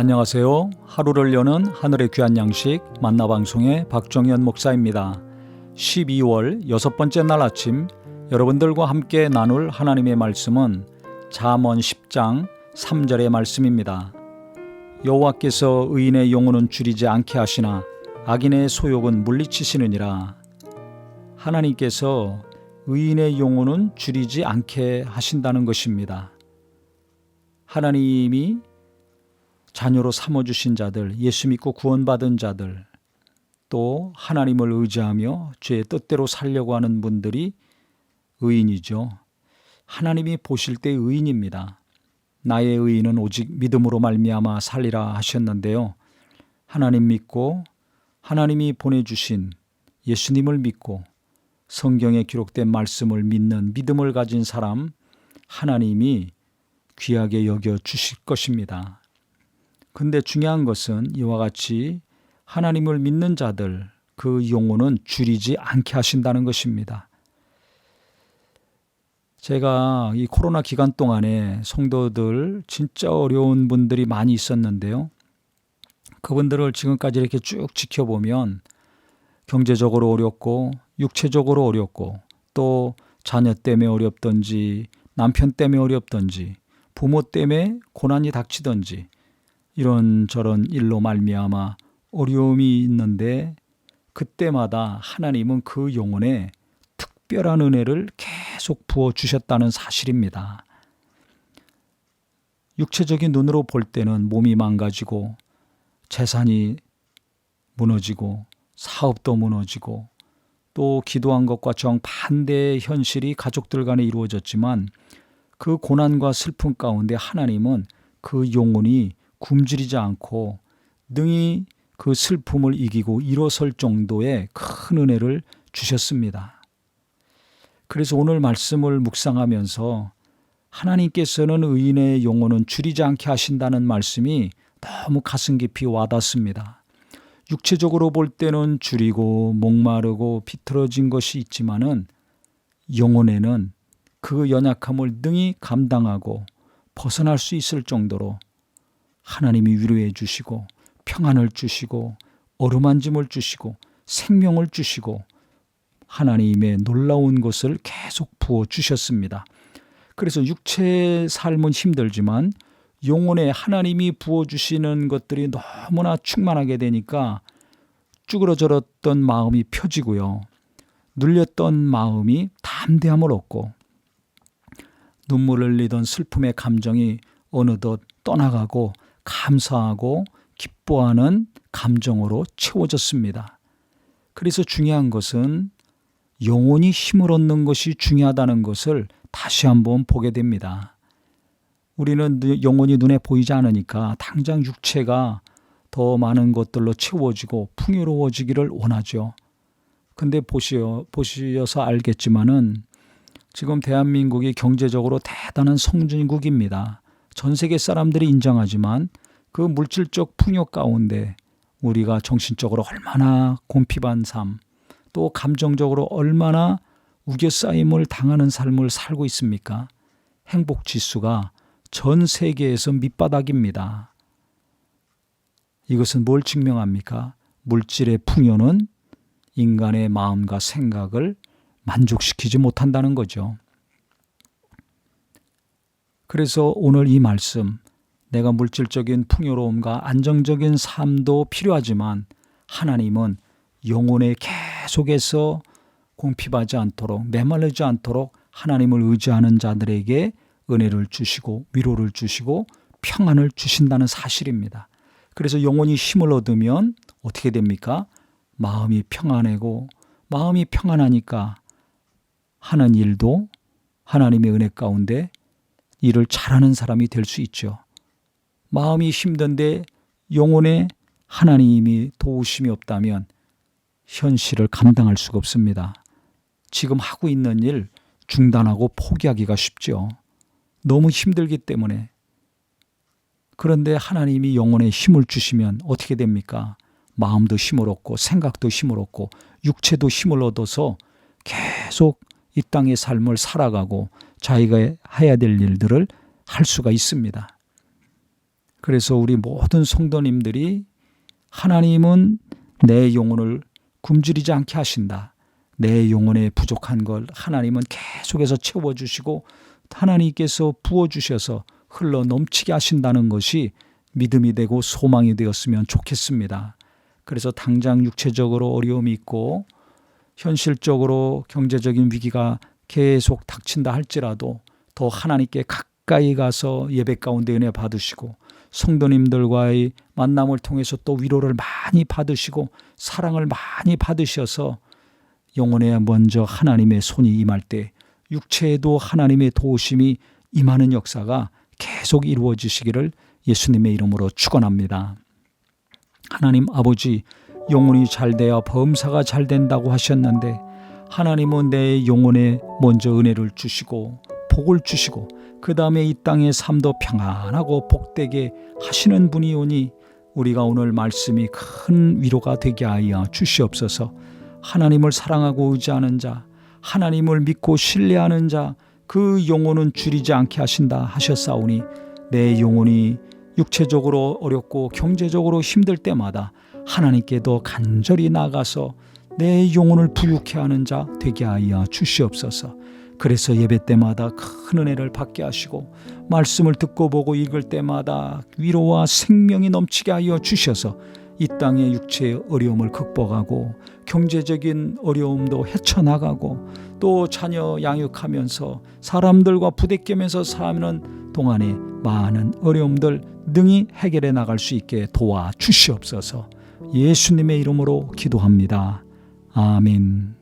안녕하세요. 하루를 여는 하늘의 귀한 양식 만나방송의 박정현 목사입니다. 12월 여섯 번째 날 아침 여러분들과 함께 나눌 하나님의 말씀은 잠언 10장 3절의 말씀입니다. 여호와께서 의인의 영혼은 줄이지 않게 하시나 악인의 소욕은 물리치시느니라. 하나님께서 의인의 영혼은 줄이지 않게 하신다는 것입니다. 하나님이 자녀로 삼아주신 자들, 예수 믿고 구원받은 자들, 또 하나님을 의지하며 죄의 뜻대로 살려고 하는 분들이 의인이죠. 하나님이 보실 때 의인입니다. 나의 의인은 오직 믿음으로 말미암아 살리라 하셨는데요. 하나님 믿고 하나님이 보내주신 예수님을 믿고 성경에 기록된 말씀을 믿는 믿음을 가진 사람, 하나님이 귀하게 여겨 주실 것입니다. 근데 중요한 것은 이와 같이 하나님을 믿는 자들, 그 영혼은 줄이지 않게 하신다는 것입니다. 제가 이 코로나 기간 동안에 성도들 진짜 어려운 분들이 많이 있었는데요. 그분들을 지금까지 이렇게 쭉 지켜보면 경제적으로 어렵고 육체적으로 어렵고 또 자녀 때문에 어렵든지 남편 때문에 어렵든지 부모 때문에 고난이 닥치든지 이런저런 일로 말미암아 어려움이 있는데 그때마다 하나님은 그 영혼에 특별한 은혜를 계속 부어주셨다는 사실입니다. 육체적인 눈으로 볼 때는 몸이 망가지고 재산이 무너지고 사업도 무너지고 또 기도한 것과 정반대의 현실이 가족들 간에 이루어졌지만 그 고난과 슬픔 가운데 하나님은 그 영혼이 굶주리지 않고 능히 그 슬픔을 이기고 일어설 정도의 큰 은혜를 주셨습니다. 그래서 오늘 말씀을 묵상하면서 하나님께서는 의인의 영혼은 줄이지 않게 하신다는 말씀이 너무 가슴 깊이 와닿습니다. 육체적으로 볼 때는 줄이고 목마르고 비틀어진 것이 있지만은 영혼에는 그 연약함을 능히 감당하고 벗어날 수 있을 정도로 하나님이 위로해 주시고 평안을 주시고 어루만짐을 주시고 생명을 주시고 하나님의 놀라운 것을 계속 부어주셨습니다. 그래서 육체의 삶은 힘들지만 영혼에 하나님이 부어주시는 것들이 너무나 충만하게 되니까 쭈그러졌던 마음이 펴지고요. 눌렸던 마음이 담대함을 얻고 눈물을 흘리던 슬픔의 감정이 어느덧 떠나가고 감사하고 기뻐하는 감정으로 채워졌습니다. 그래서 중요한 것은 영혼이 힘을 얻는 것이 중요하다는 것을 다시 한번 보게 됩니다. 우리는 영혼이 눈에 보이지 않으니까 당장 육체가 더 많은 것들로 채워지고 풍요로워지기를 원하죠. 근데 보셔서 알겠지만은 지금 대한민국이 경제적으로 대단한 선진국입니다. 전 세계 사람들이 인정하지만 그 물질적 풍요 가운데 우리가 정신적으로 얼마나 곰핍한 삶, 또 감정적으로 얼마나 우겨싸임을 당하는 삶을 살고 있습니까? 행복 지수가 전 세계에서 밑바닥입니다. 이것은 뭘 증명합니까? 물질의 풍요는 인간의 마음과 생각을 만족시키지 못한다는 거죠. 그래서 오늘 이 말씀, 내가 물질적인 풍요로움과 안정적인 삶도 필요하지만 하나님은 영혼에 계속해서 궁핍하지 않도록 메말르지 않도록 하나님을 의지하는 자들에게 은혜를 주시고 위로를 주시고 평안을 주신다는 사실입니다. 그래서 영혼이 힘을 얻으면 어떻게 됩니까? 마음이 평안하고 마음이 평안하니까 하는 일도 하나님의 은혜 가운데 일을 잘하는 사람이 될 수 있죠. 마음이 힘든데 영혼에 하나님이 도우심이 없다면 현실을 감당할 수가 없습니다. 지금 하고 있는 일 중단하고 포기하기가 쉽죠. 너무 힘들기 때문에. 그런데 하나님이 영혼에 힘을 주시면 어떻게 됩니까? 마음도 힘을 얻고 생각도 힘을 얻고 육체도 힘을 얻어서 계속 이 땅의 삶을 살아가고 자기가 해야 될 일들을 할 수가 있습니다. 그래서 우리 모든 성도님들이 하나님은 내 영혼을 굶주리지 않게 하신다. 내 영혼에 부족한 걸 하나님은 계속해서 채워주시고 하나님께서 부어주셔서 흘러 넘치게 하신다는 것이 믿음이 되고 소망이 되었으면 좋겠습니다. 그래서 당장 육체적으로 어려움이 있고 현실적으로 경제적인 위기가 계속 닥친다 할지라도 더 하나님께 가까이 가서 예배 가운데 은혜 받으시고 성도님들과의 만남을 통해서 또 위로를 많이 받으시고 사랑을 많이 받으셔서 영혼에 먼저 하나님의 손이 임할 때 육체에도 하나님의 도우심이 임하는 역사가 계속 이루어지시기를 예수님의 이름으로 축원합니다. 하나님 아버지, 영혼이 잘 돼야 범사가 잘 된다고 하셨는데 하나님은 내 영혼에 먼저 은혜를 주시고 복을 주시고 그 다음에 이 땅의 삶도 평안하고 복되게 하시는 분이오니 우리가 오늘 말씀이 큰 위로가 되게 하여 주시옵소서. 하나님을 사랑하고 의지하는 자, 하나님을 믿고 신뢰하는 자, 그 영혼은 줄이지 않게 하신다 하셨사오니 내 영혼이 육체적으로 어렵고 경제적으로 힘들 때마다 하나님께도 간절히 나가서 내 영혼을 부유케 하는 자 되게 하여 주시옵소서. 그래서 예배 때마다 큰 은혜를 받게 하시고 말씀을 듣고 보고 읽을 때마다 위로와 생명이 넘치게 하여 주셔서 이 땅의 육체의 어려움을 극복하고 경제적인 어려움도 헤쳐나가고 또 자녀 양육하면서 사람들과 부대끼면서 사는 동안에 많은 어려움들 능히 해결해 나갈 수 있게 도와주시옵소서. 예수님의 이름으로 기도합니다. 아멘.